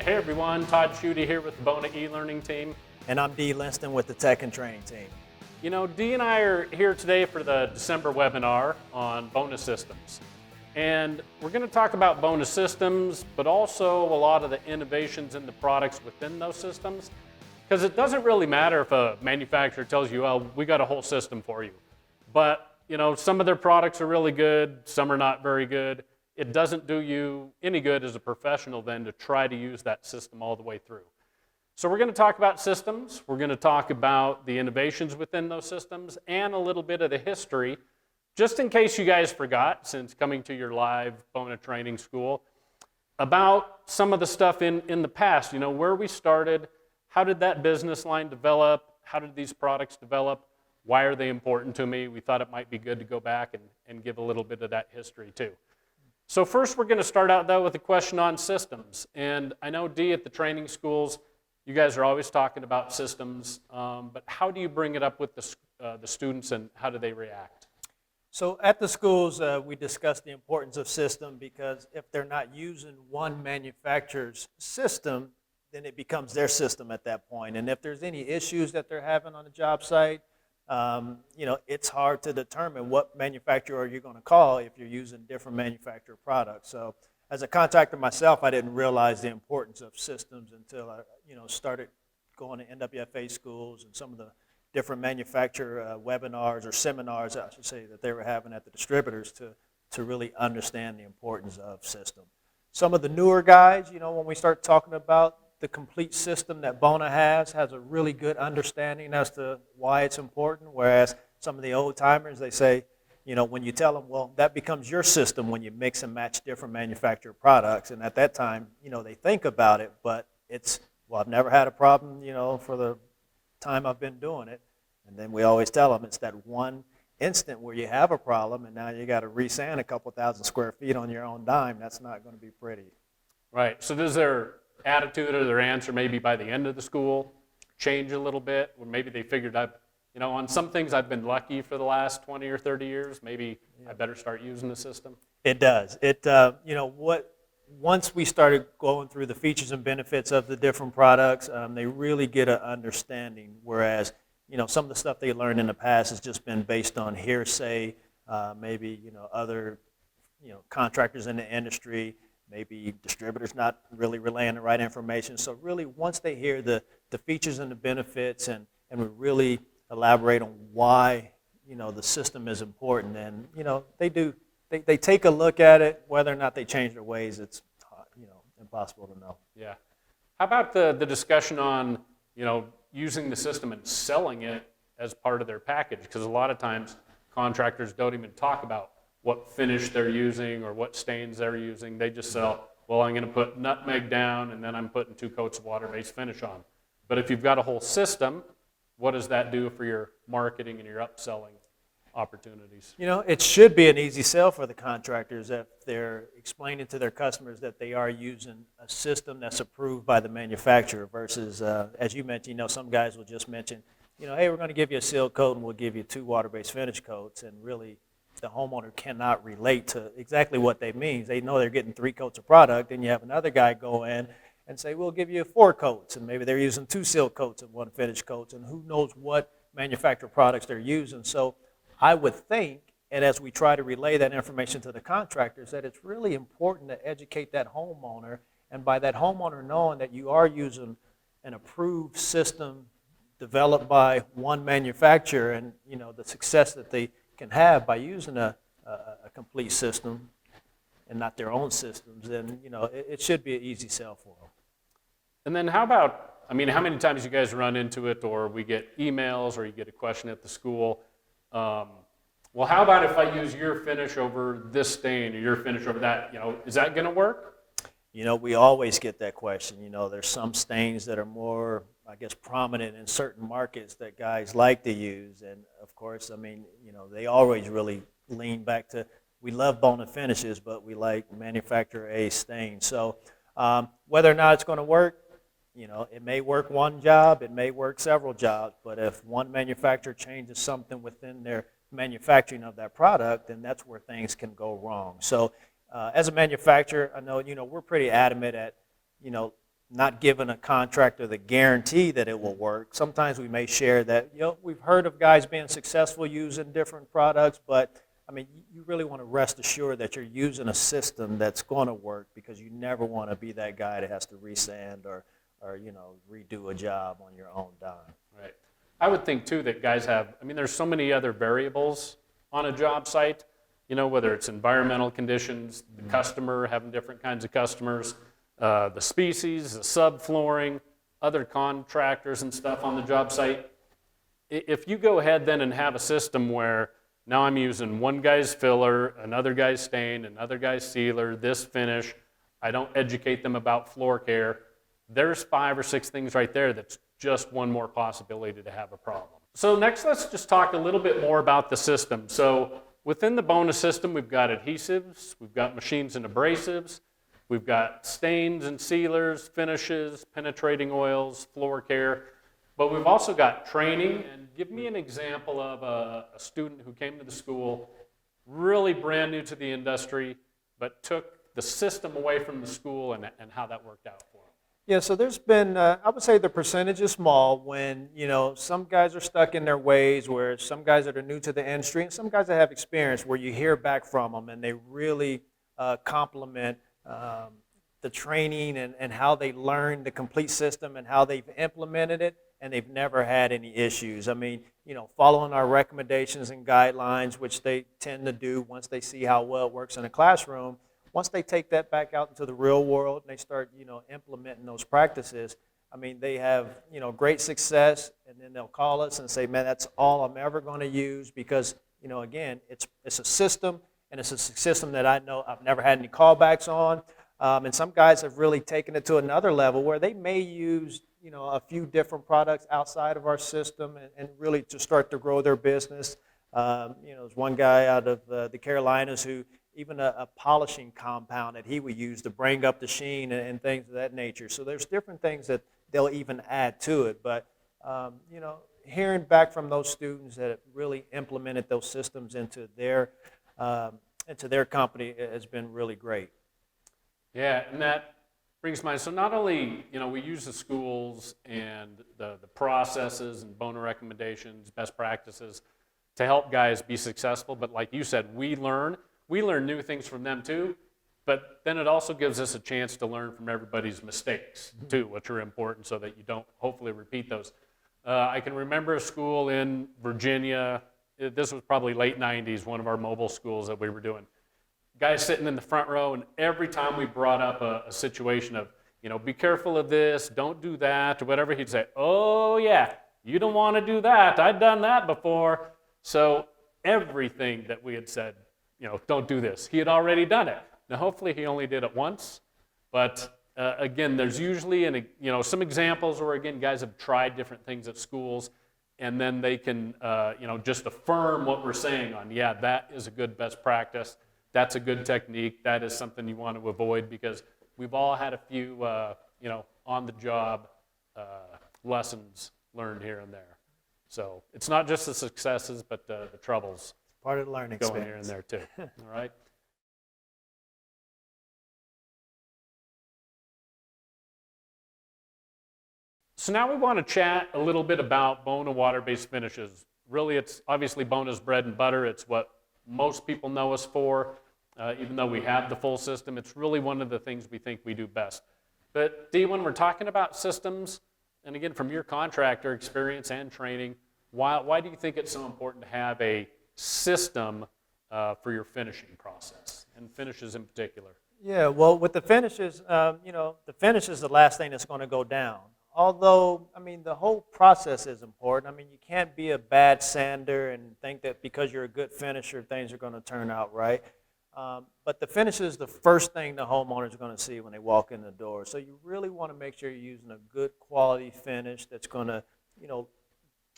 Hey everyone, Todd Schutte here with the Bona e-learning team. And I'm Dee Linston with the Tech and Training team. You know, Dee and I are here today for the December webinar on Bona Systems. And we're going to talk about Bona Systems, but also a lot of the innovations in the products within those systems. Because it doesn't really matter if a manufacturer tells you, oh, we got a whole system for you. But, you know, some of their products are really good, some are not very good. It doesn't do you any good as a professional then to try to use that system all the way through. So we're going to talk about systems, we're going to talk about the innovations within those systems, and a little bit of the history, just in case you guys forgot, since coming to your live Bona training school, about some of the stuff in the past, you know, where we started, how did that business line develop, how did these products develop, why are they important to me? We thought it might be good to go back and give a little bit of that history too. So first we're going to start out though with a question on systems. And I know Dee at the training schools, you guys are always talking about systems, but how do you bring it up with the students and how do they react? So at the schools, we discuss the importance of system because if they're not using one manufacturer's system, then it becomes their system at that point. And if there's any issues that they're having on the job site, you know, it's hard to determine what manufacturer you're going to call if you're using different manufacturer products. So as a contractor myself, I didn't realize the importance of systems until I, you know, started going to NWFA schools and some of the different manufacturer webinars or seminars, I should say, that they were having at the distributors to really understand the importance of system. Some of the newer guys, you know, when we start talking about the complete system that Bona has a really good understanding as to why it's important, whereas some of the old timers, they say, you know, when you tell them, well, that becomes your system when you mix and match different manufacturer products, and at that time, you know, they think about it, but it's, well, I've never had a problem, you know, for the time I've been doing it, and then we always tell them it's that one instant where you have a problem, and now you got to resand a couple thousand square feet on your own dime. That's not going to be pretty. Right, so does their attitude or their answer maybe by the end of the school change a little bit, or maybe they figured out, you know, on some things I've been lucky for the last 20 or 30 years, maybe I better start using the system? It does. It, you know, once we started going through the features and benefits of the different products, they really get an understanding, whereas, you know, some of the stuff they learned in the past has just been based on hearsay, maybe, you know, other, you know, contractors in the industry, maybe distributors not really relaying the right information. So really, once they hear the features and the benefits and we really elaborate on why, you know, the system is important, then, you know, they take a look at it. Whether or not they change their ways, it's, you know, impossible to know. Yeah. How about the discussion on, you know, using the system and selling it as part of their package? Because a lot of times contractors don't even talk about what finish they're using or what stains they're using. They just sell, well, I'm going to put nutmeg down and then I'm putting 2 coats of water-based finish on. But if you've got a whole system, what does that do for your marketing and your upselling opportunities? You know, it should be an easy sell for the contractors if they're explaining to their customers that they are using a system that's approved by the manufacturer versus, as you mentioned, you know, some guys will just mention, you know, hey, we're going to give you a seal coat and we'll give you 2 water-based finish coats, and really the homeowner cannot relate to exactly what they mean. They know they're getting 3 coats of product, and you have another guy go in and say, we'll give you 4 coats, and maybe they're using 2 seal coats and 1 finish coats, and who knows what manufacturer products they're using. So I would think, and as we try to relay that information to the contractors, that it's really important to educate that homeowner, and by that homeowner knowing that you are using an approved system developed by one manufacturer, and, you know, the success that they can have by using a complete system and not their own systems, then, you know, it should be an easy sell for them. And then how about, I mean, how many times you guys run into it, or we get emails, or you get a question at the school, well, how about if I use your finish over this stain or your finish over that, you know, is that going to work? You know, we always get that question. You know, there's some stains that are more, I guess, prominent in certain markets that guys like to use. And of course, I mean, you know, they always really lean back to, we love Bona finishes, but we like manufacturer A stains. So whether or not it's going to work, you know, it may work one job, it may work several jobs, but if one manufacturer changes something within their manufacturing of that product, then that's where things can go wrong. So as a manufacturer, I know, you know, we're pretty adamant at, you know, not giving a contractor the guarantee that it will work. Sometimes we may share that, we've heard of guys being successful using different products, but I mean, you really want to rest assured that you're using a system that's going to work, because you never want to be that guy that has to resand or redo a job on your own dime. Right. I would think too that guys have, I mean, there's so many other variables on a job site, whether it's environmental conditions, the customer, having different kinds of customers, the species, the subflooring, other contractors and stuff on the job site. If you go ahead then and have a system where now I'm using one guy's filler, another guy's stain, another guy's sealer, this finish, I don't educate them about floor care, there's 5 or 6 things right there that's just one more possibility to have a problem. So next, let's just talk a little bit more about the system. So within the Bona system, we've got adhesives, we've got machines and abrasives, we've got stains and sealers, finishes, penetrating oils, floor care, but we've also got training. And give me an example of a student who came to the school, really brand new to the industry, but took the system away from the school and how that worked out for them. Yeah, so there's been, I would say the percentage is small when, some guys are stuck in their ways, where some guys that are new to the industry and some guys that have experience, where you hear back from them and they really compliment the training and how they learned the complete system and how they've implemented it, and they've never had any issues. I mean, following our recommendations and guidelines, which they tend to do once they see how well it works in a classroom. Once they take that back out into the real world and they start, implementing those practices, I mean, they have, great success, and then they'll call us and say, man, that's all I'm ever going to use, because, again, it's a system, and it's a system that I know I've never had any callbacks on. And some guys have really taken it to another level where they may use, a few different products outside of our system and really to start to grow their business. There's one guy out of the Carolinas who, even a polishing compound that he would use to bring up the sheen and things of that nature. So there's different things that they'll even add to it. But, hearing back from those students that have really implemented those systems into their company has been really great. Yeah, and that brings to mind, so not only, we use the schools and the processes and Bona recommendations, best practices to help guys be successful, but like you said, we learn new things from them too, but then it also gives us a chance to learn from everybody's mistakes too, which are important so that you don't hopefully repeat those. I can remember a school in Virginia, this was probably late 90s, one of our mobile schools that we were doing. Guys sitting in the front row, and every time we brought up a situation of, be careful of this, don't do that, or whatever, he'd say, oh yeah, you don't want to do that, I've done that before. So everything that we had said, don't do this, he had already done it. Now hopefully he only did it once, but again, there's usually some examples where, again, guys have tried different things at schools, and then they can just affirm what we're saying on, yeah, that is a good best practice, that's a good technique, that is something you want to avoid, because we've all had a few on-the-job lessons learned here and there. So it's not just the successes, but the troubles. Part of the learning going here and there too. All right. So now we want to chat a little bit about Bona water-based finishes. Really, it's obviously Bona's bread and butter. It's what most people know us for. Even though we have the full system, it's really one of the things we think we do best. But Dee, when we're talking about systems, and again, from your contractor experience and training, why do you think it's so important to have a system for your finishing process, and finishes in particular? Yeah, well, with the finishes, the finish is the last thing that's going to go down. Although, I mean, the whole process is important. I mean, you can't be a bad sander and think that because you're a good finisher, things are going to turn out right. But the finish is the first thing the homeowner is going to see when they walk in the door. So you really want to make sure you're using a good quality finish that's going to,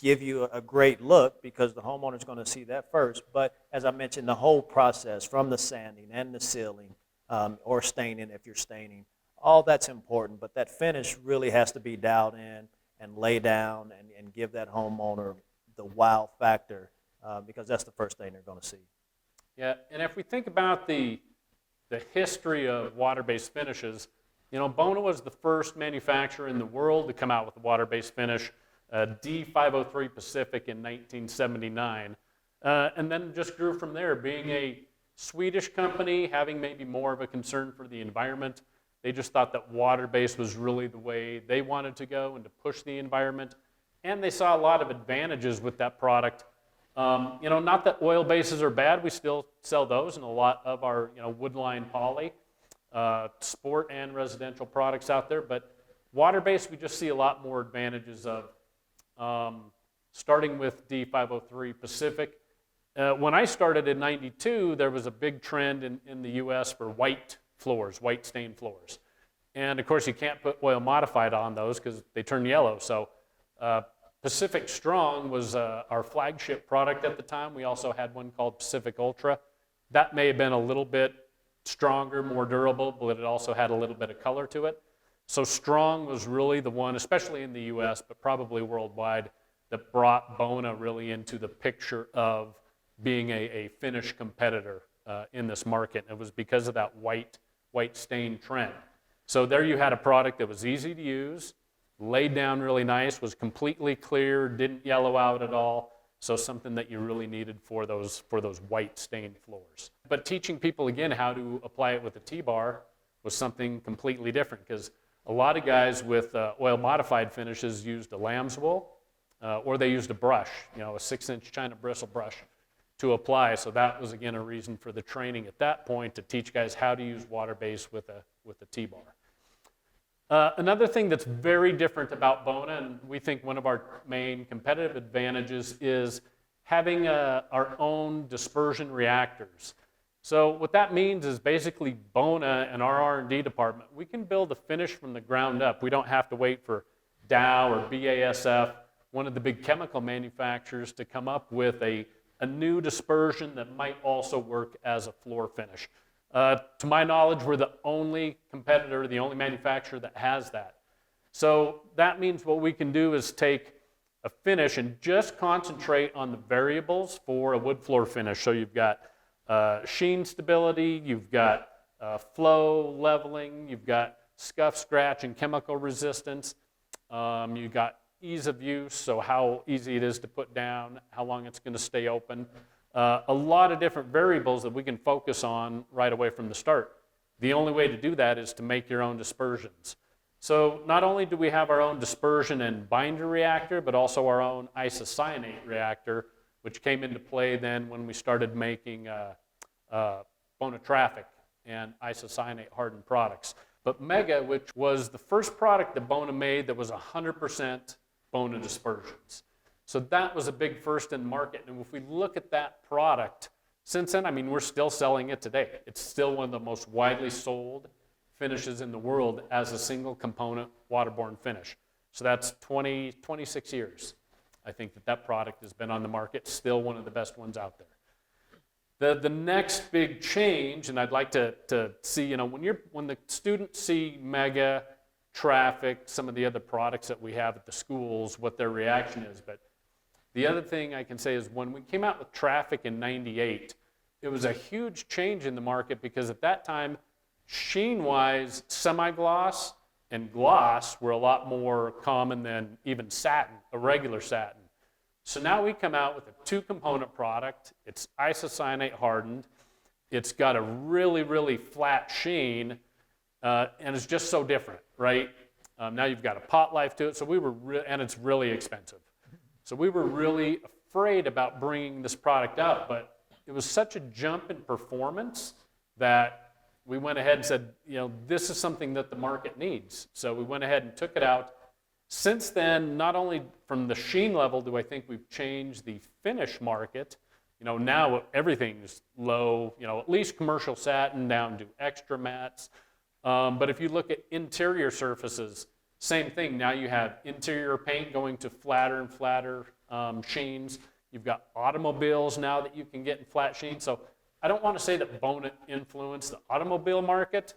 give you a great look, because the homeowner is going to see that first. But as I mentioned, the whole process, from the sanding and the sealing, or staining if you're staining, all that's important. But that finish really has to be dialed in and lay down and give that homeowner the wow factor, because that's the first thing they're going to see. Yeah, and if we think about the history of water-based finishes, Bona was the first manufacturer in the world to come out with a water-based finish, D503 Pacific in 1979, and then just grew from there. Being a Swedish company, having maybe more of a concern for the environment, they just thought that water-based was really the way they wanted to go and to push the environment, and they saw a lot of advantages with that product. Not that oil bases are bad, we still sell those in a lot of our wood-line poly, sport and residential products out there, but water-based we just see a lot more advantages of. Starting with D503 Pacific. When I started in '92, there was a big trend in the US for white floors, white stained floors. And of course you can't put oil modified on those because they turn yellow. So Pacific Strong was our flagship product at the time. We also had one called Pacific Ultra. That may have been a little bit stronger, more durable, but it also had a little bit of color to it. So Strong was really the one, especially in the US, but probably worldwide, that brought Bona really into the picture of being a finish competitor in this market. It was because of that white stain trend. So there you had a product that was easy to use, laid down really nice, was completely clear, didn't yellow out at all. So something that you really needed for those white stained floors. But teaching people again how to apply it with a T-bar was something completely different, because a lot of guys with oil modified finishes used a lamb's wool or they used a brush, a 6-inch China bristle brush to apply. So that was again a reason for the training at that point to teach guys how to use water-based with a T-bar. Another thing that's very different about Bona, and we think one of our main competitive advantages, is having our own dispersion reactors. So what that means is basically Bona and our R&D department, we can build a finish from the ground up. We don't have to wait for Dow or BASF, one of the big chemical manufacturers, to come up with a new dispersion that might also work as a floor finish. To my knowledge, we're the only competitor, the only manufacturer that has that. So that means what we can do is take a finish and just concentrate on the variables for a wood floor finish. So you've got sheen stability, you've got flow leveling, you've got scuff, scratch, and chemical resistance. You've got ease of use, so how easy it is to put down, how long it's going to stay open. A lot of different variables that we can focus on right away from the start. The only way to do that is to make your own dispersions. So not only do we have our own dispersion and binder reactor, but also our own isocyanate reactor, which came into play then when we started making Bona Traffic and isocyanate hardened products. But Mega, which was the first product that Bona made that was 100% Bona dispersions. So that was a big first in market. And if we look at that product, since then, we're still selling it today. It's still one of the most widely sold finishes in the world as a single component waterborne finish. So that's 26 years. I think that product has been on the market, still one of the best ones out there. The next big change, and I'd like to see, when the students see Mega, Traffic, some of the other products that we have at the schools, what their reaction is. But the other thing I can say is when we came out with Traffic in '98, it was a huge change in the market because at that time, sheen-wise, semi-gloss and gloss were a lot more common than even satin, a regular satin. So now we come out with a 2-component product. It's isocyanate hardened. It's got a really, really flat sheen, and it's just so different, right? Now you've got a pot life to it, so and it's really expensive. So we were really afraid about bringing this product out, but it was such a jump in performance that we went ahead and said, this is something that the market needs. So we went ahead and took it out. Since then, not only from the sheen level do I think we've changed the finish market, now everything's low, at least commercial satin down to extra mattes. But if you look at interior surfaces, same thing. Now you have interior paint going to flatter and flatter sheens. You've got automobiles now that you can get in flat sheens. So I don't want to say that Bona influenced the automobile market,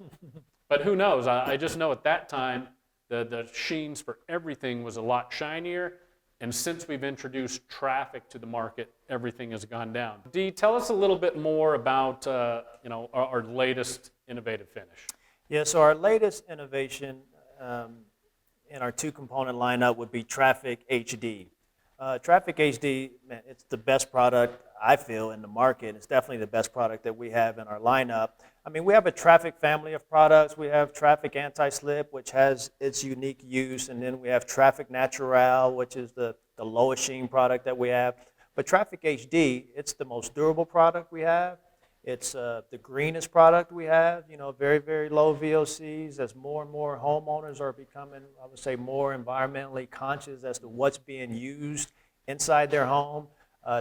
but who knows? I just know at that time the sheens for everything was a lot shinier. And since we've introduced Traffic to the market, everything has gone down. Dee, tell us a little bit more about our latest innovative finish. Yeah, so our latest innovation in our two-component lineup would be Traffic HD. Traffic HD, man, it's the best product I feel in the market. It's definitely the best product that we have in our lineup. I mean, we have a Traffic family of products. We have Traffic Anti-Slip, which has its unique use, and then we have Traffic Natural, which is the lowest sheen product that we have. But Traffic HD, it's the most durable product we have. It's the greenest product we have, you know, very, very low VOCs. As more and more homeowners are becoming, I would say, more environmentally conscious as to what's being used inside their home,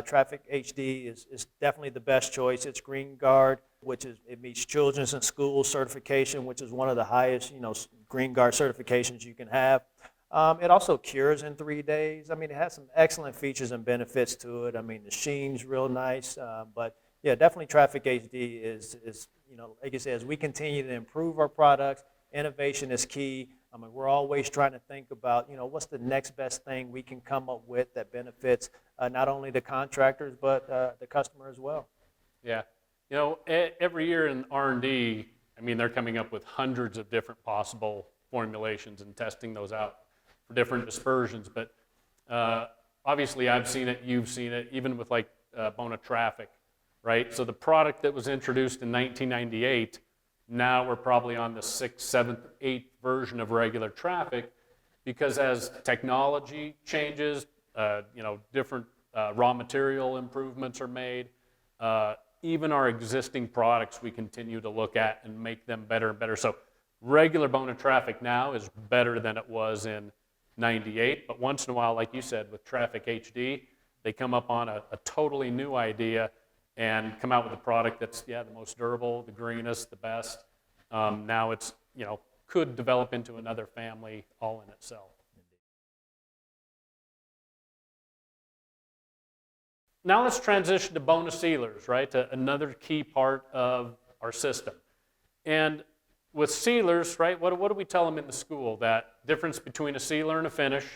Traffic HD is definitely the best choice. It's Green Guard, which is, it meets children's and school certification, which is one of the highest, you know, Green Guard certifications you can have. It also cures in 3 days. I mean, it has some excellent features and benefits to it. I mean, the sheen's real nice, but yeah, definitely Traffic HD is, you know, like I said, as we continue to improve our products, innovation is key. I mean, we're always trying to think about, you know, what's the next best thing we can come up with that benefits not only the contractors, but the customer as well. Yeah. You know, every year in R&D, I mean, they're coming up with hundreds of different possible formulations and testing those out for different dispersions. But obviously, I've seen it, you've seen it, even with like Bona Traffic, right? So the product that was introduced in 1998, now we're probably on the 6th, 7th, 8th version of regular Traffic, because as technology changes, you know, different raw material improvements are made. Even our existing products, we continue to look at and make them better and better. So regular Bona Traffic now is better than it was in 98, but once in a while, like you said, with Traffic HD, they come up on a totally new idea and come out with a product that's, yeah, the most durable, the greenest, the best. Now it's, you know, could develop into another family all in itself. Now let's transition to Bona sealers, right? To another key part of our system. And with sealers, right, what do we tell them in the school? That difference between a sealer and a finish,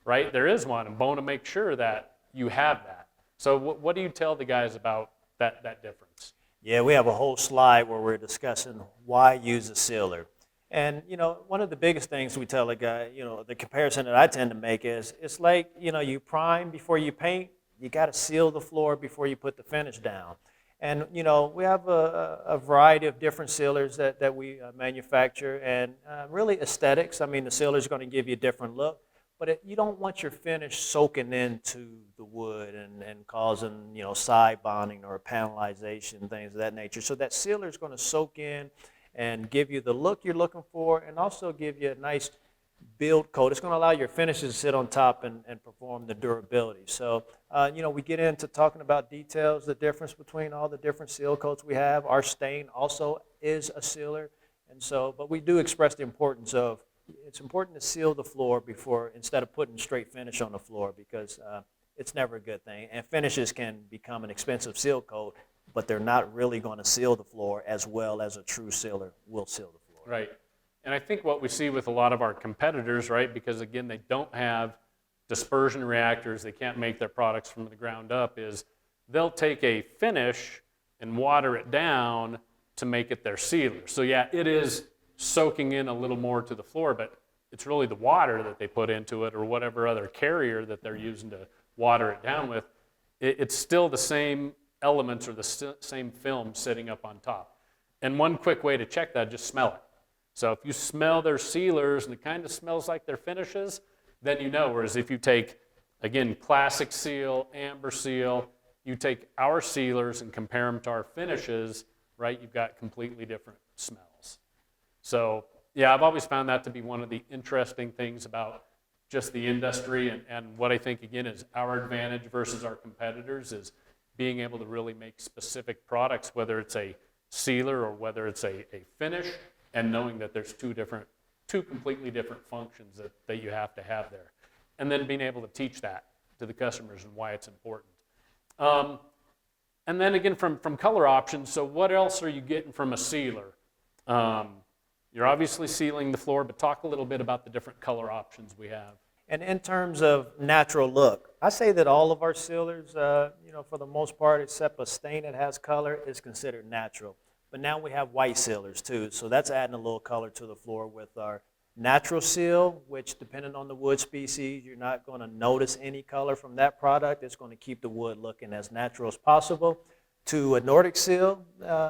right? There is one, and Bona makes sure that you have that. So what do you tell the guys about that difference? Yeah, we have a whole slide where we're discussing why use a sealer. And, you know, one of the biggest things we tell a guy, you know, the comparison that I tend to make is, it's like, you know, you prime before you paint, you got to seal the floor before you put the finish down. And, you know, we have a variety of different sealers that we manufacture, and really aesthetics. I mean, the sealer is going to give you a different look, but you don't want your finish soaking into the wood and causing, you know, side bonding or panelization, things of that nature. So that sealer is going to soak in and give you the look you're looking for, and also give you a nice build coat. It's going to allow your finishes to sit on top and perform the durability. So, you know, we get into talking about details, the difference between all the different seal coats we have. Our stain also is a sealer, and so, but we do express the importance of, it's important to seal the floor before, instead of putting straight finish on the floor, because it's never a good thing. And finishes can become an expensive seal coat, but they're not really going to seal the floor as well as a true sealer will seal the floor. Right. And I think what we see with a lot of our competitors, right, because again, they don't have dispersion reactors, they can't make their products from the ground up, is they'll take a finish and water it down to make it their sealer. So yeah, it is soaking in a little more to the floor, but it's really the water that they put into it or whatever other carrier that they're using to water it down with. It's still the same elements or the same film sitting up on top. And one quick way to check that, just smell it. So if you smell their sealers and it kind of smells like their finishes, then you know. Whereas if you take, again, classic seal, amber seal, you take our sealers and compare them to our finishes, right, you've got completely different smells. So yeah, I've always found that to be one of the interesting things about just the industry, and what I think, again, is our advantage versus our competitors is being able to really make specific products, whether it's a sealer or whether it's a finish, and knowing that there's two completely different functions that you have to have there. And then being able to teach that to the customers and why it's important. And then again, from color options, so what else are you getting from a sealer? You're obviously sealing the floor, but talk a little bit about the different color options we have. And in terms of natural look, I say that all of our sealers, you know, for the most part, except a stain that has color, is considered natural. But now we have white sealers too, so that's adding a little color to the floor with our natural seal, which depending on the wood species, you're not going to notice any color from that product. It's going to keep the wood looking as natural as possible. To a Nordic seal,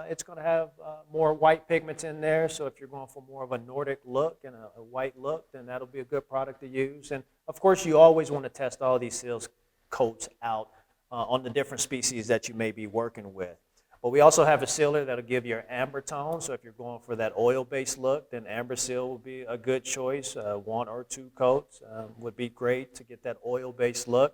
it's going to have more white pigments in there, so if you're going for more of a Nordic look and a white look, then that'll be a good product to use. And of course, you always want to test all these seals coats out on the different species that you may be working with. But we also have a sealer that'll give you an amber tone, so if you're going for that oil-based look, then amber seal will be a good choice. 1 or 2 coats would be great to get that oil-based look.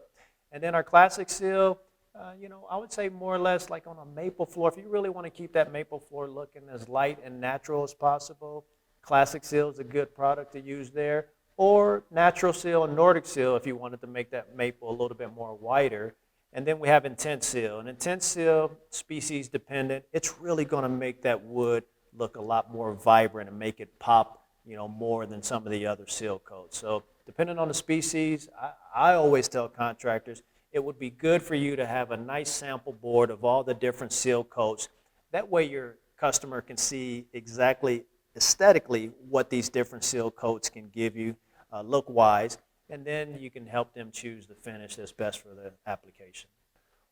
And then our classic seal, I would say more or less like on a maple floor. If you really want to keep that maple floor looking as light and natural as possible, classic seal is a good product to use there. Or natural seal and Nordic seal if you wanted to make that maple a little bit more whiter. And then we have intense seal. And intense seal, species dependent, it's really going to make that wood look a lot more vibrant and make it pop, more than some of the other seal coats. So depending on the species, I always tell contractors, it would be good for you to have a nice sample board of all the different seal coats. That way your customer can see exactly aesthetically what these different seal coats can give you look-wise. And then you can help them choose the finish that's best for the application.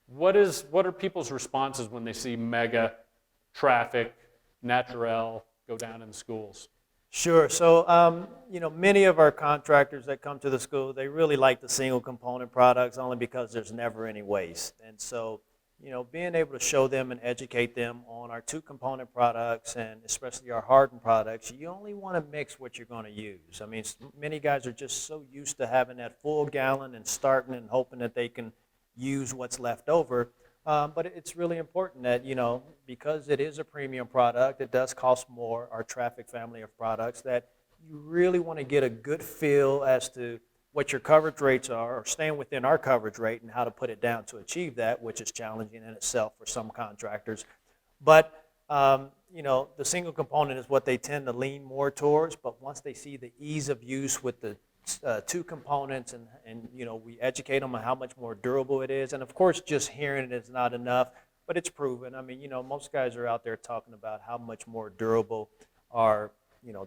What are people's responses when they see Mega, Traffic, Naturel go down in schools? Sure. So, many of our contractors that come to the school, they really like the single component products only because there's never any waste. And so, being able to show them and educate them on our 2-component products and especially our hardened products, you only want to mix what you're going to use. I mean, many guys are just so used to having that full gallon and starting and hoping that they can use what's left over. But it's really important that, because it is a premium product, it does cost more, our Traffic family of products, that you really want to get a good feel as to what your coverage rates are, or staying within our coverage rate and how to put it down to achieve that, which is challenging in itself for some contractors. But, the single component is what they tend to lean more towards, but once they see the ease of use with the 2 components and we educate them on how much more durable it is. And of course, just hearing it is not enough, but it's proven. I mean, most guys are out there talking about how much more durable our,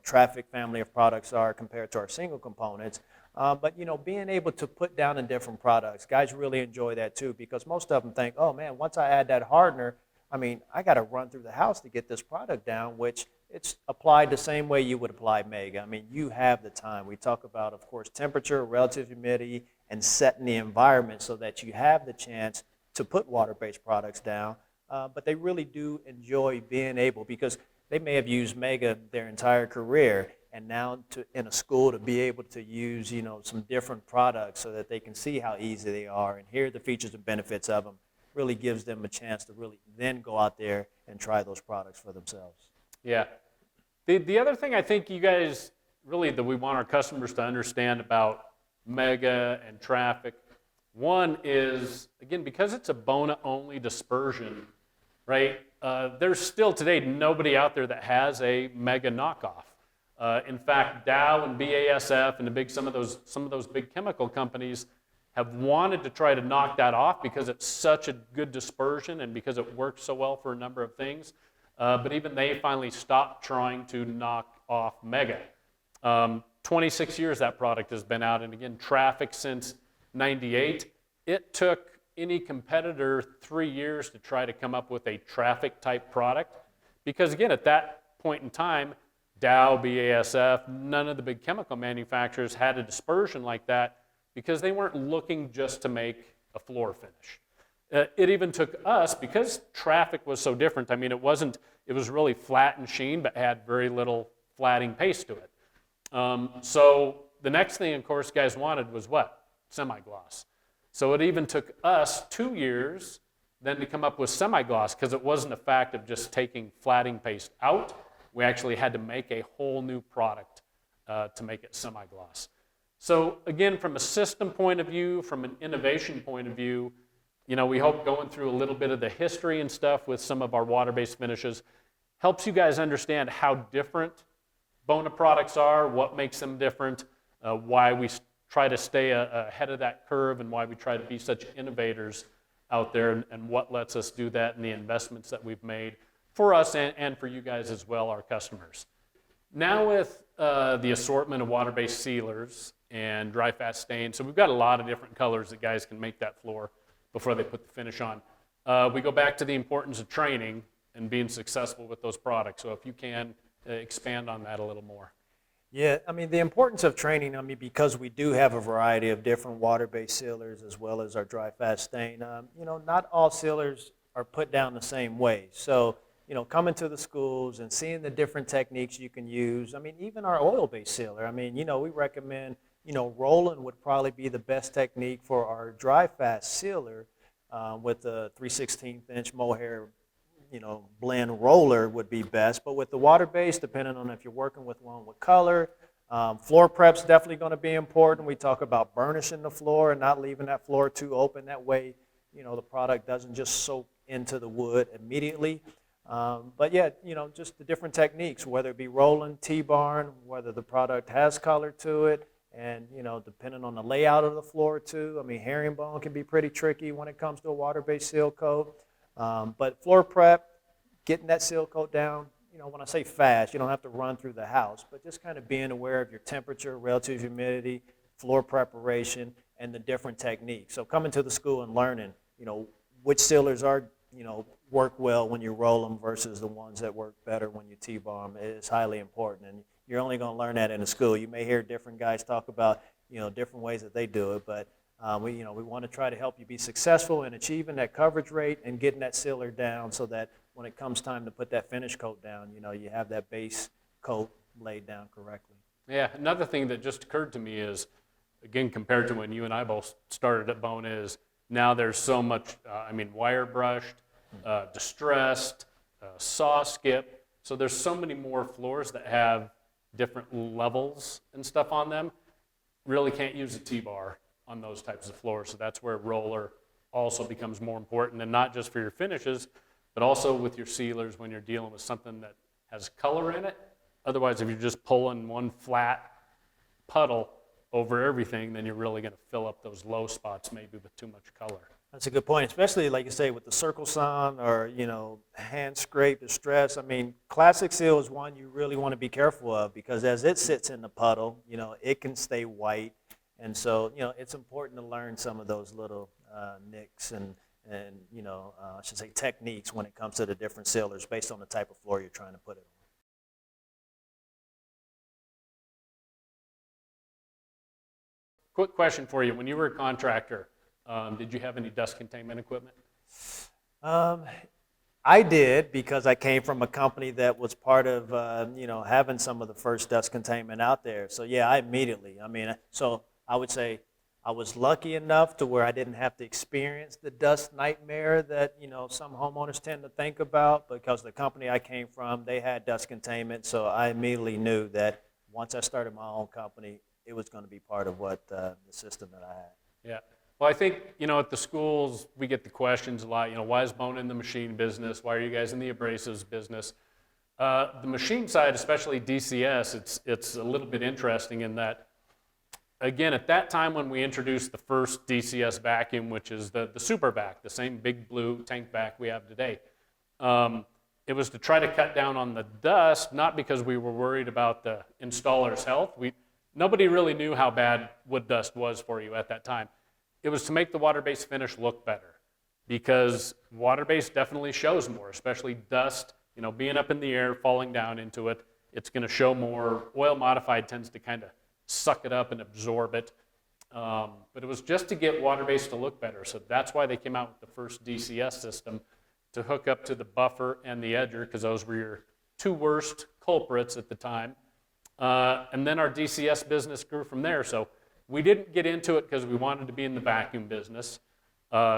Traffic family of products are compared to our single components. But, being able to put down in different products, guys really enjoy that too, because most of them think, oh man, once I add that hardener, I got to run through the house to get this product down, which it's applied the same way you would apply Mega. You have the time. We talk about, of course, temperature, relative humidity, and setting the environment so that you have the chance to put water-based products down. But they really do enjoy being able, because they may have used Mega their entire career, and now in a school to be able to use, some different products so that they can see how easy they are and hear the features and benefits of them really gives them a chance to really then go out there and try those products for themselves. Yeah. The other thing I think you guys really that we want our customers to understand about Mega and Traffic, one is, again, because it's a Bona-only dispersion, right? There's still today nobody out there that has a Mega knockoff. In fact, Dow and BASF and some of those big chemical companies have wanted to try to knock that off because it's such a good dispersion and because it works so well for a number of things. But even they finally stopped trying to knock off Mega. 26 years that product has been out, and again, Traffic since '98. It took any competitor 3 years to try to come up with a Traffic type product, because again, at that point in time, Dow, BASF, none of the big chemical manufacturers had a dispersion like that because they weren't looking just to make a floor finish. It even took us, because Traffic was so different, it was really flat and sheen, but had very little flatting paste to it. So the next thing, of course, guys wanted was what? Semi-gloss. So it even took us 2 years then to come up with semi-gloss, because it wasn't a fact of just taking flatting paste out. We actually had to make a whole new product to make it semi-gloss. So again, from a system point of view, from an innovation point of view, we hope going through a little bit of the history and stuff with some of our water-based finishes helps you guys understand how different Bona products are, what makes them different, why we try to stay ahead of that curve, and why we try to be such innovators out there, and what lets us do that, and the investments that we've made for us and for you guys as well, our customers. Now with the assortment of water-based sealers and dry fast stains, so we've got a lot of different colors that guys can make that floor before they put the finish on. We go back to the importance of training and being successful with those products. So if you can expand on that a little more. Yeah, I mean, the importance of training, I mean, because we do have a variety of different water-based sealers as well as our dry fast stain, you know, not all sealers are put down the same way. So, you know, coming to the schools and seeing the different techniques you can use. I mean, even our oil-based sealer, I mean, you know, we recommend, you know, rolling would probably be the best technique for our dry fast sealer with the 3/16 inch mohair, you know, blend roller would be best. But with the water-based, depending on if you're working with one with color, floor prep's definitely going to be important. We talk about burnishing the floor and not leaving that floor too open. That way, you know, the product doesn't just soak into the wood immediately. But yeah, you know, just the different techniques, whether it be rolling, T-barn, whether the product has color to it, and, you know, depending on the layout of the floor too. I mean, herringbone can be pretty tricky when it comes to a water-based seal coat. But floor prep, getting that seal coat down, you know, when I say fast, you don't have to run through the house, but just kind of being aware of your temperature, relative humidity, floor preparation, and the different techniques. So coming to the school and learning, you know, which sealers are, you know, work well when you roll them versus the ones that work better when you T-bar them is highly important. And you're only going to learn that in the school. You may hear different guys talk about, you know, different ways that they do it, but we want to try to help you be successful in achieving that coverage rate and getting that sealer down so that when it comes time to put that finish coat down, you know, you have that base coat laid down correctly. Yeah, another thing that just occurred to me is, again, compared to when you and I both started at Bona, is now there's so much, wire brushed, distressed, saw skip. So there's so many more floors that have different levels and stuff on them. Really can't use a T-bar on those types of floors. So that's where roller also becomes more important, and not just for your finishes, but also with your sealers when you're dealing with something that has color in it. Otherwise, if you're just pulling one flat puddle over everything, then you're really going to fill up those low spots maybe with too much color. That's a good point, especially like you say with the circle sawn or, you know, hand scrape distress. I mean, classic seal is one you really want to be careful of because as it sits in the puddle, you know, it can stay white. And so, you know, it's important to learn some of those little nicks and you know, I should say techniques when it comes to the different sealers based on the type of floor you're trying to put it on. Quick question for you. When you were a contractor, did you have any dust containment equipment? I did because I came from a company that was part of, you know, having some of the first dust containment out there. So yeah, I immediately, so I would say I was lucky enough to where I didn't have to experience the dust nightmare that, you know, some homeowners tend to think about because the company I came from, they had dust containment. So I immediately knew that once I started my own company, it was going to be part of what the system that I had. Yeah. Well, I think, you know, at the schools, we get the questions a lot, you know, why is Bona in the machine business? Why are you guys in the abrasives business? The machine side, especially DCS, it's a little bit interesting in that, again, at that time when we introduced the first DCS vacuum, which is the Super Vac, the same big blue tank vac we have today, it was to try to cut down on the dust, not because we were worried about the installer's health. Nobody really knew how bad wood dust was for you at that time. It was to make the water-based finish look better because water-based definitely shows more, especially dust, you know, being up in the air, falling down into it. It's going to show more. Oil modified tends to kind of suck it up and absorb it. But it was just to get water-based to look better. So that's why they came out with the first DCS system to hook up to the buffer and the edger because those were your two worst culprits at the time. And then our DCS business grew from there. So we didn't get into it because we wanted to be in the vacuum business.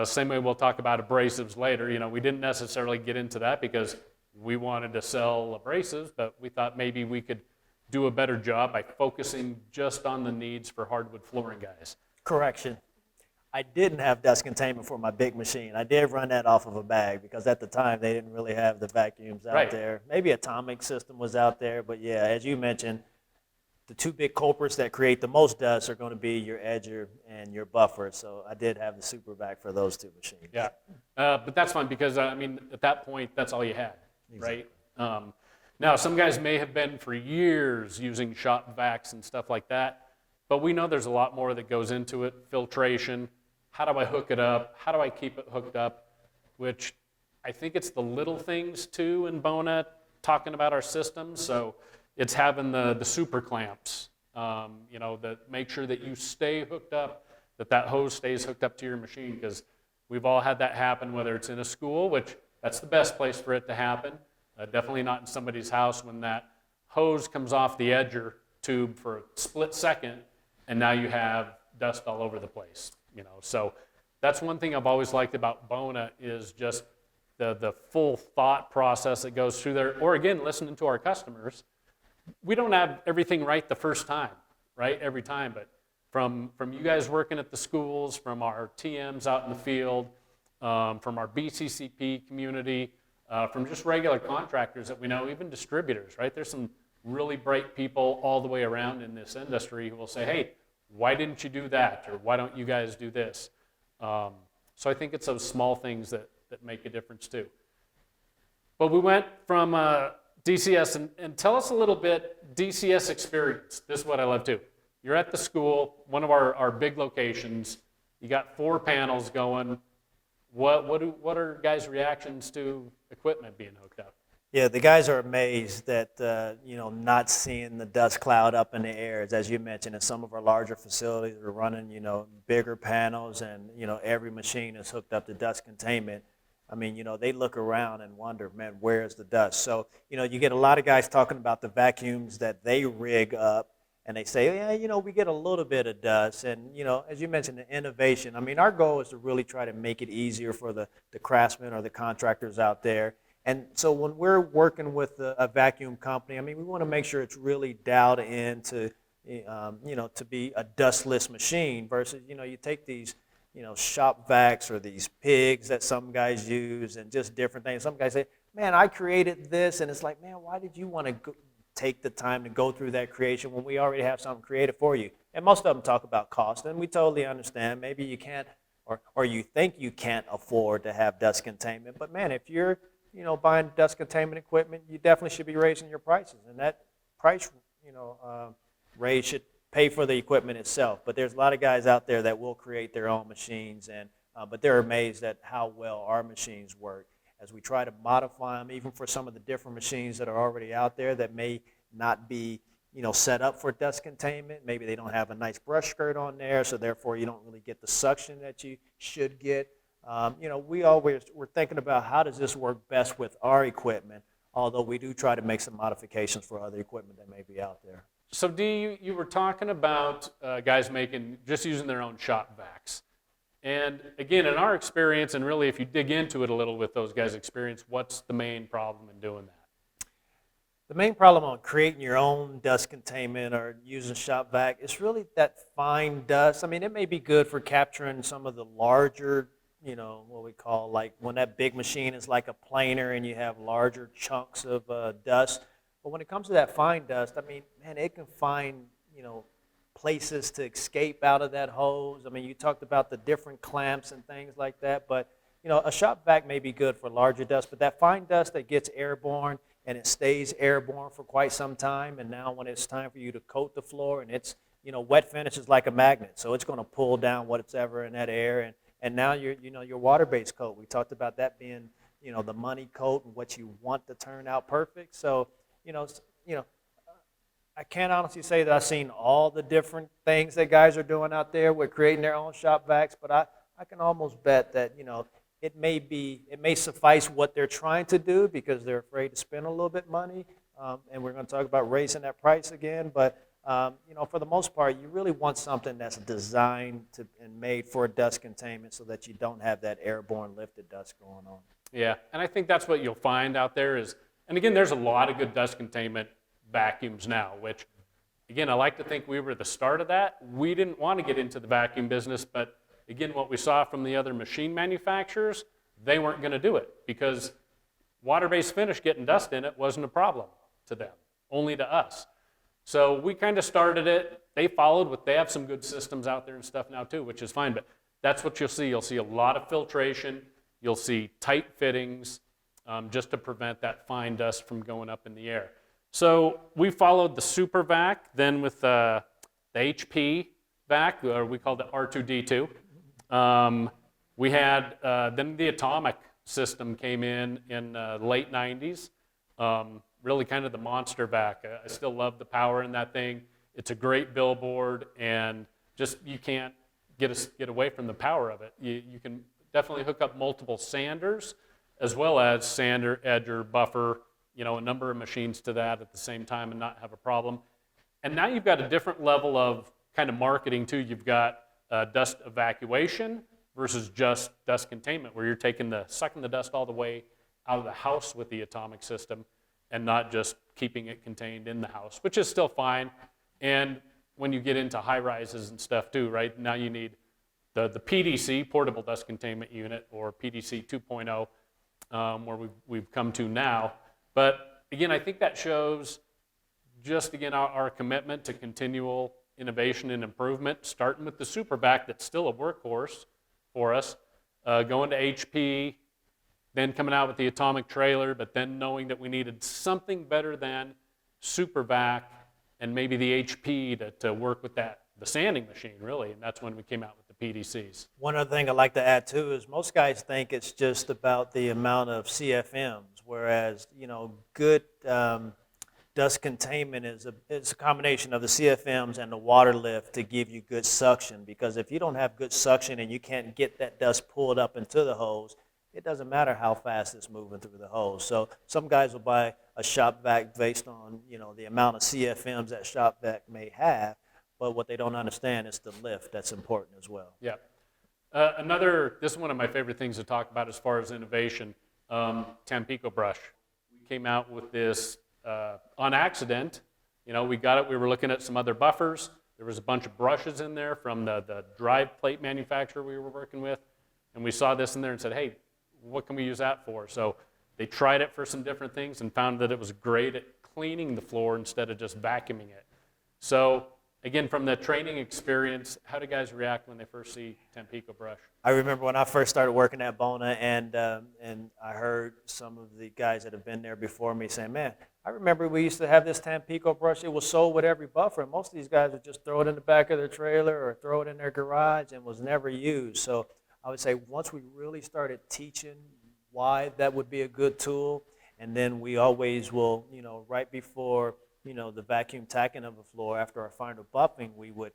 Same way we'll talk about abrasives later. You know, we didn't necessarily get into that because we wanted to sell abrasives, but we thought maybe we could do a better job by focusing just on the needs for hardwood flooring guys. Correction. I didn't have dust containment for my big machine. I did run that off of a bag because at the time they didn't really have the vacuums out there. Maybe Atomic System was out there, but yeah, as you mentioned, the two big culprits that create the most dust are going to be your edger and your buffer. So I did have the Super Vac for those two machines. Yeah, but that's fun because, at that point, that's all you had. right? Now, some guys may have been for years using shop vacs and stuff like that, but we know there's a lot more that goes into it. Filtration, how do I hook it up? How do I keep it hooked up? Which I think it's the little things too in Bona, talking about our systems. So it's having the super clamps, that make sure that you stay hooked up, that hose stays hooked up to your machine, because we've all had that happen, whether it's in a school, which that's the best place for it to happen. Definitely not in somebody's house when that hose comes off the edger tube for a split second, and now you have dust all over the place. So that's one thing I've always liked about Bona, is just the full thought process that goes through there. Or again, listening to our customers. We don't have everything right the first time, right, every time, but from you guys working at the schools, from our TMs out in the field, from our BCCP community, from just regular contractors that we know, even distributors, right? There's some really bright people all the way around in this industry who will say, hey, why didn't you do that? Or why don't you guys do this? So I think it's those small things that make a difference too. But we went from DCS, and tell us a little bit, DCS experience. This is what I love too. You're at the school, one of our big locations. You got 4 panels going. What are guys' reactions to equipment being hooked up? Yeah, the guys are amazed that, not seeing the dust cloud up in the air. As you mentioned, in some of our larger facilities, we're running, bigger panels, and, every machine is hooked up to dust containment. I mean, they look around and wonder, man, where's the dust? So, you get a lot of guys talking about the vacuums that they rig up, and they say, yeah, we get a little bit of dust. And, as you mentioned, the innovation. I mean, our goal is to really try to make it easier for the craftsmen or the contractors out there. And so when we're working with a vacuum company, I mean, we want to make sure it's really dialed in to be a dustless machine versus, you take these, shop vacs or these pigs that some guys use and just different things. Some guys say, man, I created this. And it's like, man, why did you want to take the time to go through that creation when we already have something created for you? And most of them talk about cost, and we totally understand. Maybe you can't, or you think you can't afford to have dust containment. But man, if you're buying dust containment equipment, you definitely should be raising your prices, and that price, raise should pay for the equipment itself. But there's a lot of guys out there that will create their own machines, and but they're amazed at how well our machines work as we try to modify them, even for some of the different machines that are already out there that may not be, set up for dust containment. Maybe they don't have a nice brush skirt on there, so therefore you don't really get the suction that you should get. We're thinking about how does this work best with our equipment, although we do try to make some modifications for other equipment that may be out there. So Dee, you were talking about guys just using their own shop vacs. And again, in our experience, and really if you dig into it a little with those guys' experience, what's the main problem in doing that? The main problem on creating your own dust containment or using shop vac is really that fine dust. I mean, it may be good for capturing some of the larger, what we call, like when that big machine is like a planer and you have larger chunks of dust. But when it comes to that fine dust, I mean, man, it can find, places to escape out of that hose. I mean, you talked about the different clamps and things like that, but, a shop vac may be good for larger dust, but that fine dust that gets airborne and it stays airborne for quite some time, and now when it's time for you to coat the floor, and it's, wet finish is like a magnet, so it's going to pull down what's ever in that air, and now your water-based coat. We talked about that being, the money coat and what you want to turn out perfect. So, I can't honestly say that I've seen all the different things that guys are doing out there with creating their own shop vacs, but I can almost bet that, it may suffice what they're trying to do because they're afraid to spend a little bit money, and we're going to talk about raising that price again, but for the most part, you really want something that's designed and made for dust containment so that you don't have that airborne lifted dust going on. Yeah, and I think that's what you'll find out there is, and again, there's a lot of good dust containment vacuums now, which, again, I like to think we were the start of that. We didn't want to get into the vacuum business, but again, what we saw from the other machine manufacturers, they weren't going to do it because water-based finish getting dust in it wasn't a problem to them, only to us. So we kind of started it. They followed they have some good systems out there and stuff now too, which is fine, but that's what you'll see. You'll see a lot of filtration. You'll see tight fittings. just to prevent that fine dust from going up in the air. So we followed the Super Vac, then with the HP Vac, or we called it R2D2. We had, then the Atomic system came in the late 90s. Really kind of the monster vac. I still love the power in that thing. It's a great billboard, and just you can't get away from the power of it. You can definitely hook up multiple sanders, as well as sander, edger, buffer, a number of machines to that at the same time and not have a problem. And now you've got a different level of kind of marketing too. You've got dust evacuation versus just dust containment, where you're sucking the dust all the way out of the house with the Atomic system and not just keeping it contained in the house, which is still fine. And when you get into high rises and stuff too, right, now you need the PDC, Portable Dust Containment Unit, or PDC 2.0, where we've come to now. But again, I think that shows just, again, our commitment to continual innovation and improvement, starting with the Super Vac that's still a workhorse for us, going to HP, then coming out with the Atomic trailer, but then knowing that we needed something better than Super Vac and maybe the HP to work with the sanding machine, really, and that's when we came out with the PDCs. One other thing I'd like to add too is most guys think it's just about the amount of CFMs, whereas good dust containment is a combination of the CFMs and the water lift to give you good suction. Because if you don't have good suction and you can't get that dust pulled up into the hose, it doesn't matter how fast it's moving through the hose. So some guys will buy a shop vac based on the amount of CFMs that shop vac may have, but what they don't understand is the lift. That's important as well. Yeah. This is one of my favorite things to talk about as far as innovation, Tampico brush. We came out with this on accident. We got it. We were looking at some other buffers. There was a bunch of brushes in there from the drive plate manufacturer we were working with, and we saw this in there and said, hey, what can we use that for? So they tried it for some different things and found that it was great at cleaning the floor instead of just vacuuming it. So again, from the training experience, how do guys react when they first see Tampico brush? I remember when I first started working at Bona, and I heard some of the guys that have been there before me saying, man, I remember we used to have this Tampico brush. It was sold with every buffer, and most of these guys would just throw it in the back of their trailer or throw it in their garage and was never used. So I would say once we really started teaching why that would be a good tool, and then we always will, right before, the vacuum tacking of the floor, after our final buffing, we would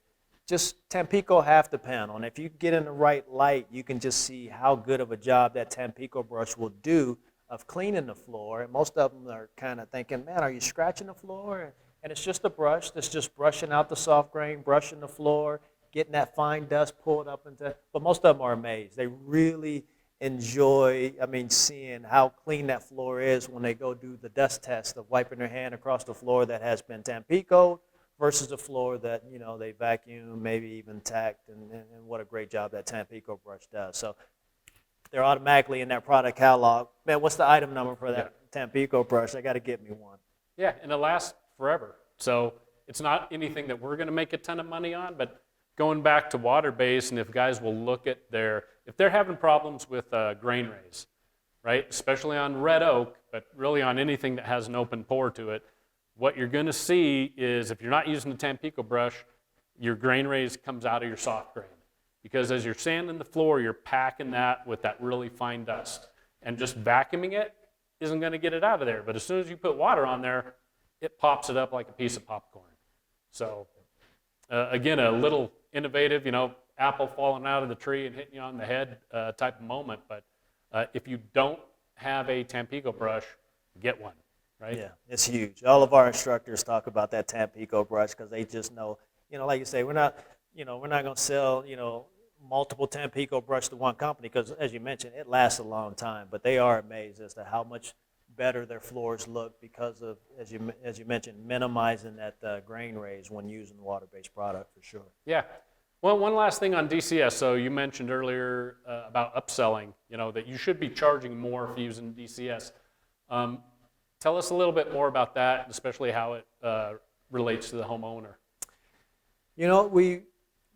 just Tampico half the panel. And if you get in the right light, you can just see how good of a job that Tampico brush will do of cleaning the floor. And most of them are kind of thinking, man, are you scratching the floor? And it's just a brush that's just brushing out the soft grain, brushing the floor, getting that fine dust pulled up into, but most of them are amazed. They really enjoy, seeing how clean that floor is when they go do the dust test of wiping their hand across the floor that has been Tampico'd versus the floor that, they vacuum, maybe even tacked, and what a great job that Tampico brush does. So they're automatically in that product catalog. Man, what's the item number for that Tampico brush? I got to get me one. Yeah, and it lasts forever. So it's not anything that we're going to make a ton of money on, but going back to water-based, and if guys will look at if they're having problems with grain raise, right, especially on red oak, but really on anything that has an open pore to it, what you're going to see is if you're not using the Tampico brush, your grain raise comes out of your soft grain. Because as you're sanding the floor, you're packing that with that really fine dust. And just vacuuming it isn't going to get it out of there. But as soon as you put water on there, it pops it up like a piece of popcorn. So again, a little innovative, apple falling out of the tree and hitting you on the head type of moment. But if you don't have a Tampico brush, get one, right? Yeah, it's huge. All of our instructors talk about that Tampico brush because they just know, like you say, we're not going to sell, multiple Tampico brush to one company because, as you mentioned, it lasts a long time. But they are amazed as to how much better their floors look because of, as you mentioned, minimizing that grain raise when using water-based product for sure. Yeah. Well, one last thing on DCS. So you mentioned earlier about upselling, that you should be charging more for using DCS. Tell us a little bit more about that, especially how it relates to the homeowner. We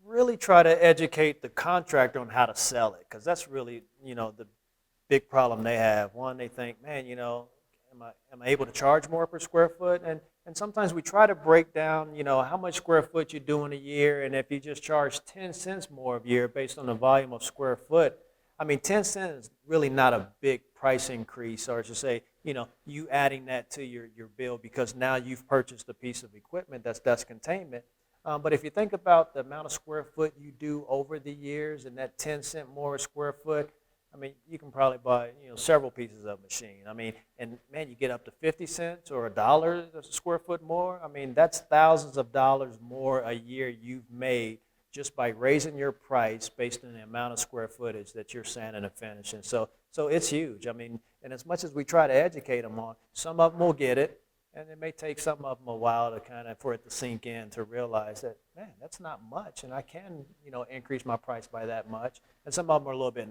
really try to educate the contractor on how to sell it because that's really, the big problem they have. One, they think, man, am I able to charge more per square foot? And sometimes we try to break down, how much square foot you do in a year, and if you just charge 10 cents more a year based on the volume of square foot, I mean, 10 cents is really not a big price increase, or to say, you adding that to your bill because now you've purchased a piece of equipment that's dust containment. But if you think about the amount of square foot you do over the years and that 10 cent more a square foot, I mean, you can probably buy, several pieces of machine. I mean, and man, you get up to 50 cents or $1 a square foot more. I mean, that's thousands of dollars more a year you've made just by raising your price based on the amount of square footage that you're sanding and finishing. So it's huge. I mean, and as much as we try to educate them on, some of them will get it, and it may take some of them a while to for it to sink in, to realize that, man, that's not much, and I can, increase my price by that much. And some of them are a little bit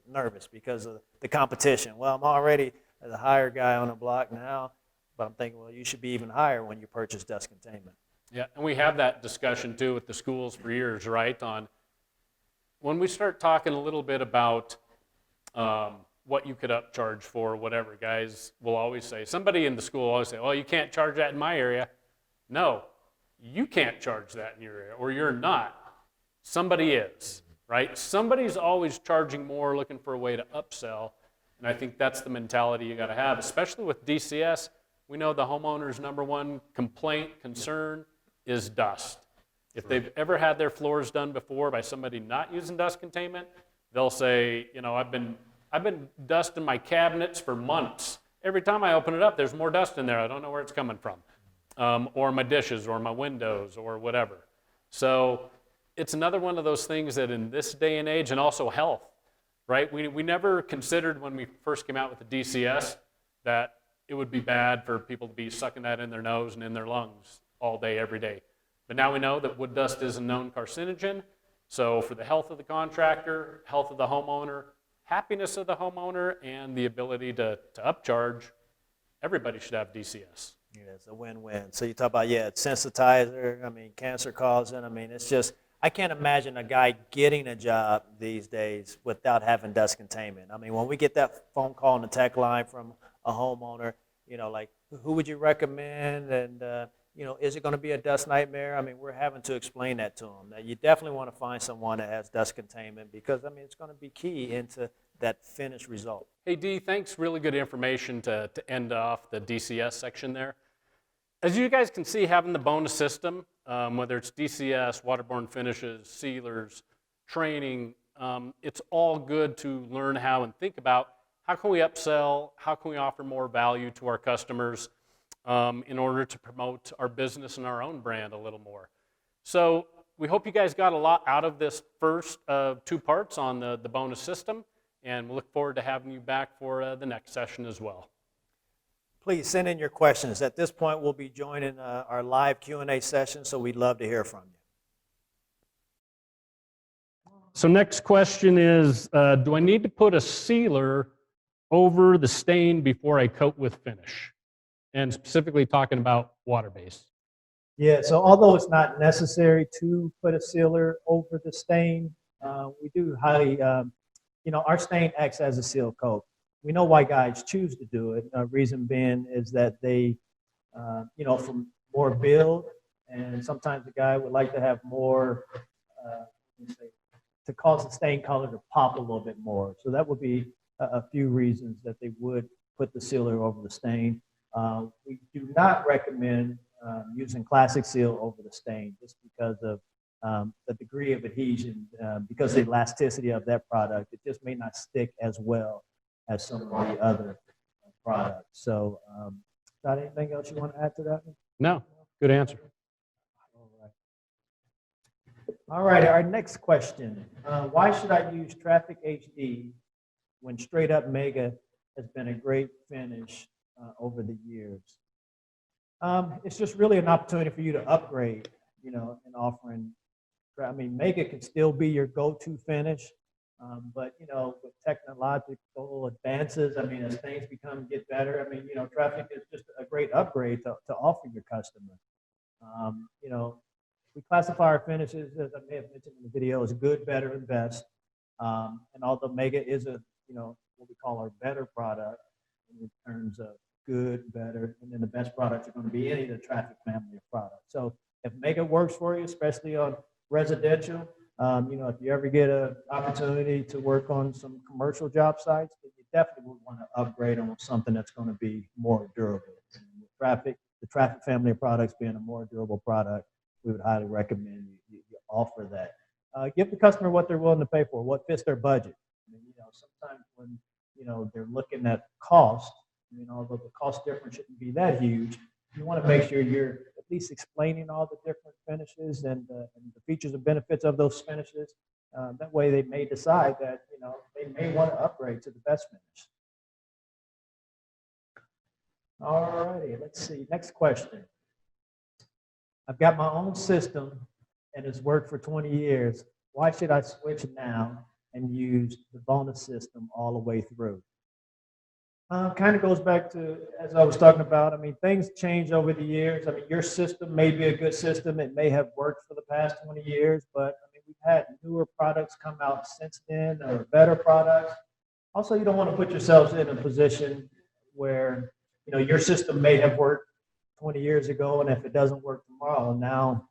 nervous because of the competition. Well, I'm already the higher guy on the block now, but I'm thinking, well, you should be even higher when you purchase dust containment. Yeah, and we have that discussion too with the schools for years, right? On when we start talking a little bit about what you could upcharge for, whatever, guys will always say, somebody in the school will always say, oh, you can't charge that in my area. No, you can't charge that in your area, or you're not. Somebody is, right? Somebody's always charging more, looking for a way to upsell, and I think that's the mentality you got to have, especially with DCS. We know the homeowner's number one complaint, concern is dust. If they've ever had their floors done before by somebody not using dust containment, they'll say, I've been dusting my cabinets for months. Every time I open it up, there's more dust in there. I don't know where it's coming from. Or my dishes, or my windows, or whatever. So it's another one of those things that in this day and age, and also health, right? We never considered when we first came out with the DCS that it would be bad for people to be sucking that in their nose and in their lungs all day, every day. But now we know that wood dust is a known carcinogen. So for the health of the contractor, health of the homeowner, happiness of the homeowner, and the ability to upcharge, everybody should have DCS. Yeah, it's a win-win. So you talk about, it's sensitizer, I mean, cancer causing, I mean, it's just, I can't imagine a guy getting a job these days without having dust containment. I mean, when we get that phone call on the tech line from a homeowner, like, who would you recommend, and, is it going to be a dust nightmare? I mean, we're having to explain that to them, that you definitely want to find someone that has dust containment because, I mean, it's going to be key into that finished result. Hey, Dee, thanks. Really good information to end off the DCS section there. As you guys can see, having the Bona system, whether it's DCS, waterborne finishes, sealers, training, it's all good to learn how and think about how can we upsell, how can we offer more value to our customers in order to promote our business and our own brand a little more. So we hope you guys got a lot out of this first of 2 parts on the Bona system, and we look forward to having you back for the next session as well. Please send in your questions. At this point, we'll be joining our live Q&A session, so we'd love to hear from you. So next question is, do I need to put a sealer over the stain before I coat with finish? And specifically talking about water-based. Yeah, so although it's not necessary to put a sealer over the stain, we do highly, our stain acts as a seal coat. We know why guys choose to do it. Reason being is that they, for more build, and sometimes the guy would like to have more, to cause the stain color to pop a little bit more. So that would be a few reasons that they would put the sealer over the stain. We do not recommend using classic seal over the stain just because of the degree of adhesion, because of the elasticity of that product. It just may not stick as well as some of the other products. So, got anything else you want to add to that? No, good answer. All right, our next question. Why should I use Traffic HD when straight up Mega has been a great finish over the years? It's just really an opportunity for you to upgrade, and offering. I mean, Mega can still be your go-to finish, but with technological advances, I mean, as things get better, I mean, Traffic is just a great upgrade to offer your customer. We classify our finishes, as I may have mentioned in the video, as good, better, and best. And although Mega is what we call our better product in terms of good, better, and then the best products are going to be any of the traffic family of products. So if Mega works for you, especially on residential, if you ever get an opportunity to work on some commercial job sites, then you definitely would want to upgrade on something that's going to be more durable. The traffic family of products being a more durable product, we would highly recommend you offer that. Give the customer what they're willing to pay for, what fits their budget. I mean, sometimes when they're looking at cost, although the cost difference shouldn't be that huge, you want to make sure you're at least explaining all the different finishes and the features and benefits of those finishes. That way, they may decide that they may want to upgrade to the best finish. All righty, let's see. Next question. I've got my own system and it's worked for 20 years. Why should I switch now and use the Bona system all the way through? Kind of goes back to, as I was talking about, I mean, things change over the years. I mean, your system may be a good system. It may have worked for the past 20 years, but I mean, we've had newer products come out since then or better products. Also, you don't want to put yourselves in a position where, your system may have worked 20 years ago, and if it doesn't work tomorrow, now,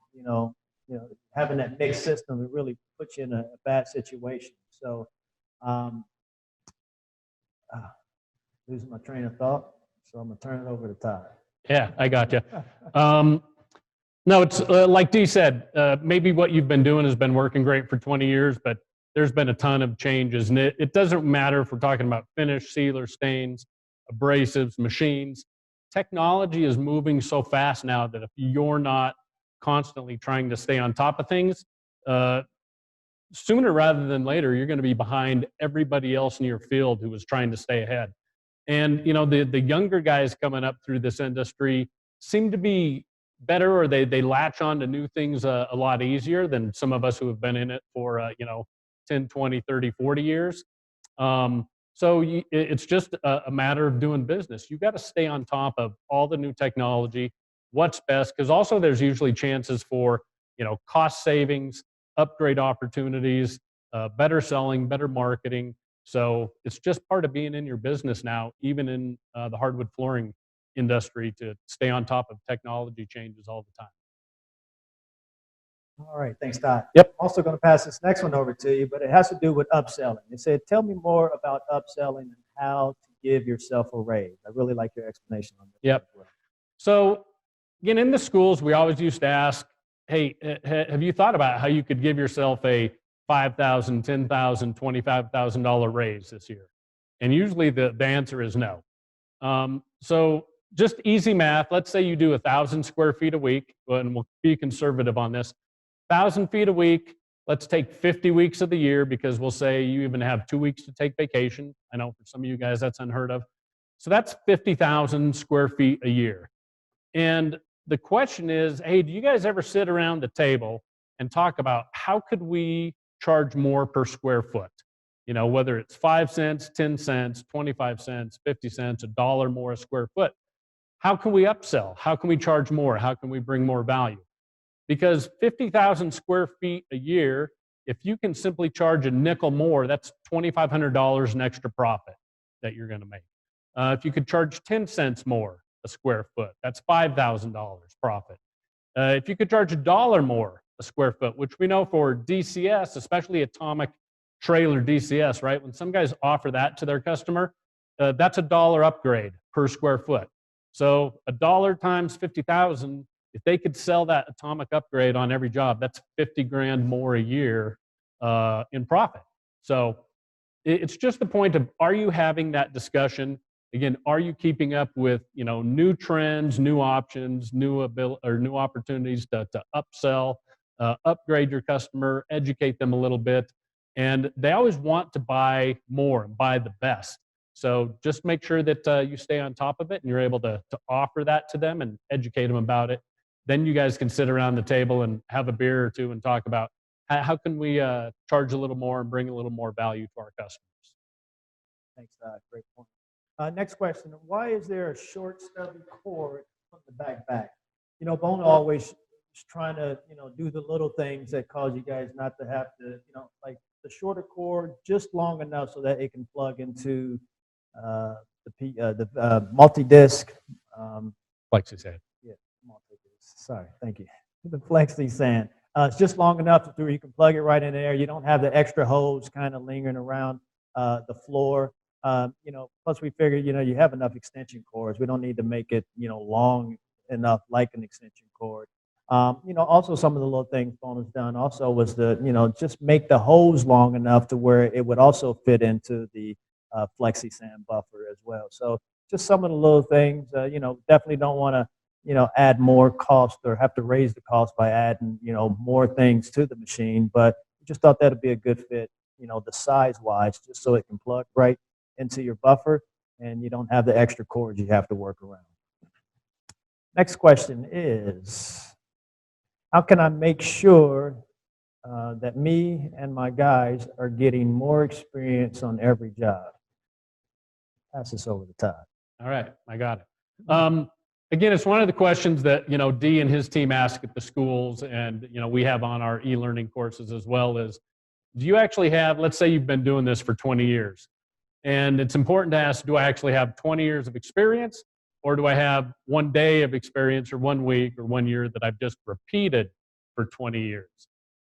having that mixed system, it really puts you in a bad situation. So, losing my train of thought, so I'm gonna turn it over to Todd. Yeah, I got you. No, it's like Dee said, maybe what you've been doing has been working great for 20 years, but there's been a ton of changes. And it doesn't matter if we're talking about finish, sealer, stains, abrasives, machines. Technology is moving so fast now that if you're not constantly trying to stay on top of things, sooner rather than later, you're going to be behind everybody else in your field who is trying to stay ahead. And the younger guys coming up through this industry seem to be better, or they latch on to new things a lot easier than some of us who have been in it for 10, 20, 30, 40 years. So it's just a matter of doing business. You've got to stay on top of all the new technology, what's best, because also there's usually chances for cost savings, upgrade opportunities, better selling, better marketing. So it's just part of being in your business now, even in the hardwood flooring industry, to stay on top of technology changes all the time. All right, thanks, Todd. Yep. I'm also going to pass this next one over to you, but it has to do with upselling. They said, tell me more about upselling and how to give yourself a raise. I really like your explanation on that. Yep. So again, in the schools, we always used to ask, hey, have you thought about how you could give yourself a $5,000, $10,000, $25,000 raise this year? And usually the answer is no. So just easy math. Let's say you do 1,000 square feet a week, and we'll be conservative on this. 1,000 feet a week. Let's take 50 weeks of the year, because we'll say you even have 2 weeks to take vacation. I know for some of you guys that's unheard of. So that's 50,000 square feet a year. And the question is, hey, do you guys ever sit around the table and talk about how could we charge more per square foot? Whether it's 5 cents, 10 cents, 25 cents, 50 cents, $1 more a square foot. How can we upsell? How can we charge more? How can we bring more value? Because 50,000 square feet a year, if you can simply charge a nickel more, that's $2,500 in extra profit that you're going to make. If you could charge 10 cents more a square foot, that's $5,000 profit. If you could charge $1 more a square foot, which we know for DCS, especially atomic trailer DCS, right? When some guys offer that to their customer, that's $1 upgrade per square foot. So $1 times 50,000, if they could sell that atomic upgrade on every job, that's 50 grand more a year in profit. So it's just the point of, are you having that discussion? Again, are you keeping up with new trends, new options, new opportunities to upsell, upgrade your customer, educate them a little bit? And they always want to buy more and buy the best. So just make sure that you stay on top of it and you're able to offer that to them and educate them about it. Then you guys can sit around the table and have a beer or two and talk about how can we charge a little more and bring a little more value to our customers. Thanks, great point. Next question, why is there a short stubby cord on the back? Bona always is trying to, do the little things that cause you guys not to have to, like the shorter cord just long enough so that it can plug into the multi-disc. Flexi head. Yeah, multi-disc. Sorry, thank you. The Flexi sand. It's just long enough to where you can plug it right in there. You don't have the extra hose kind of lingering around the floor. Plus we figured, you have enough extension cords. We don't need to make it, long enough like an extension cord. Also some of the little things Bona's done also was just make the hose long enough to where it would also fit into the flexi sand buffer as well. So just some of the little things, definitely don't want to, add more cost or have to raise the cost by adding, more things to the machine. But just thought that'd be a good fit, the size wise, just so it can plug right into your buffer and you don't have the extra cords you have to work around. Next question is, how can I make sure that me and my guys are getting more experience on every job? Pass this over to Todd. All right, I got it. Again, it's one of the questions that, Dee and his team ask at the schools, and, we have on our e-learning courses as well, is do you actually have, let's say you've been doing this for 20 years, and it's important to ask, do I actually have 20 years of experience, or do I have 1 day of experience or 1 week or 1 year that I've just repeated for 20 years?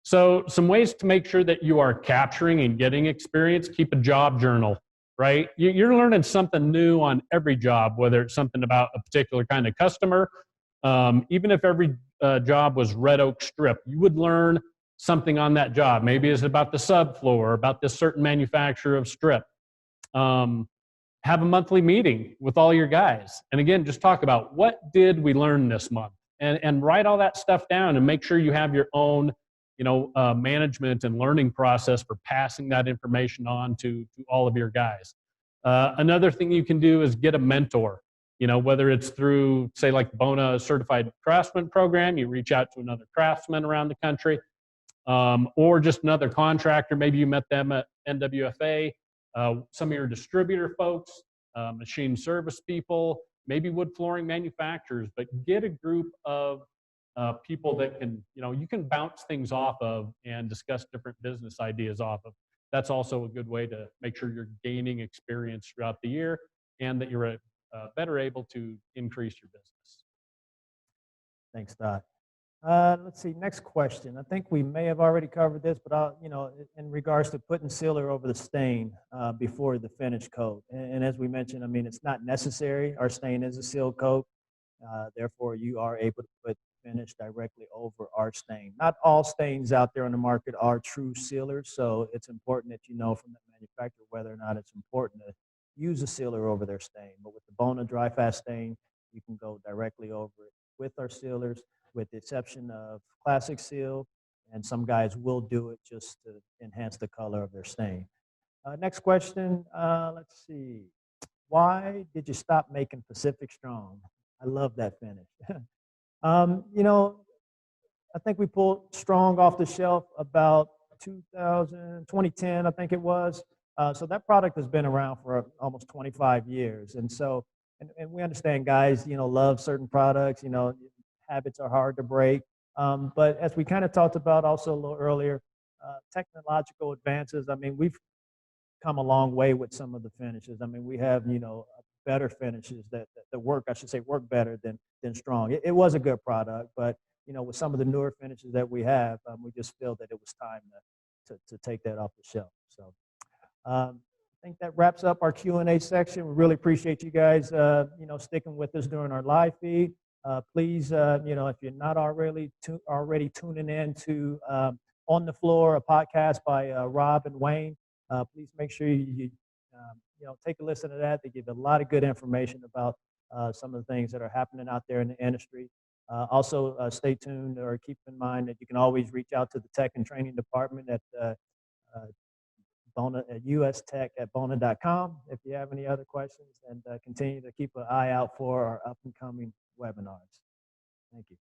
So some ways to make sure that you are capturing and getting experience: keep a job journal, right? You're learning something new on every job, whether it's something about a particular kind of customer. Even if every job was red oak strip, you would learn something on that job. Maybe it's about the subfloor, or about this certain manufacturer of strip. Have a monthly meeting with all your guys. And again, just talk about what did we learn this month, and write all that stuff down, and make sure you have your own, management and learning process for passing that information on to all of your guys. Another thing you can do is get a mentor, whether it's through, say, like Bona Certified Craftsman Program, you reach out to another craftsman around the country, or just another contractor. Maybe you met them at NWFA. Some of your distributor folks, machine service people, maybe wood flooring manufacturers, but get a group of people that can, you can bounce things off of and discuss different business ideas off of. That's also a good way to make sure you're gaining experience throughout the year, and that you're better able to increase your business. Thanks, Todd. Let's see, next question. I think we may have already covered this, but in regards to putting sealer over the stain before the finish coat. And as we mentioned, it's not necessary. Our stain is a seal coat. Therefore, you are able to put finish directly over our stain. Not all stains out there on the market are true sealers, so it's important that you know from the manufacturer whether or not it's important to use a sealer over their stain. But with the Bona Dry Fast Stain, you can go directly over it with our sealers, with the exception of Classic Seal, and some guys will do it just to enhance the color of their stain. Next question, let's see. Why did you stop making Pacific Strong? I love that finish. I think we pulled Strong off the shelf about 2010, I think it was. So that product has been around for almost 25 years. And so, and we understand guys, love certain products, habits are hard to break. But as we kind of talked about also a little earlier, technological advances, we've come a long way with some of the finishes. We have, better finishes that work, I should say, work better than Strong. It was a good product, but, with some of the newer finishes that we have, we just feel that it was time to take that off the shelf. So I think that wraps up our Q&A section. We really appreciate you guys, sticking with us during our live feed. Please, if you're not already tuning in to On the Floor, a podcast by Rob and Wayne, please make sure you take a listen to that. They give a lot of good information about some of the things that are happening out there in the industry. Also, stay tuned, or keep in mind that you can always reach out to the tech and training department at Bona US Tech at Bona.com if you have any other questions, and continue to keep an eye out for our up and coming webinars. Thank you.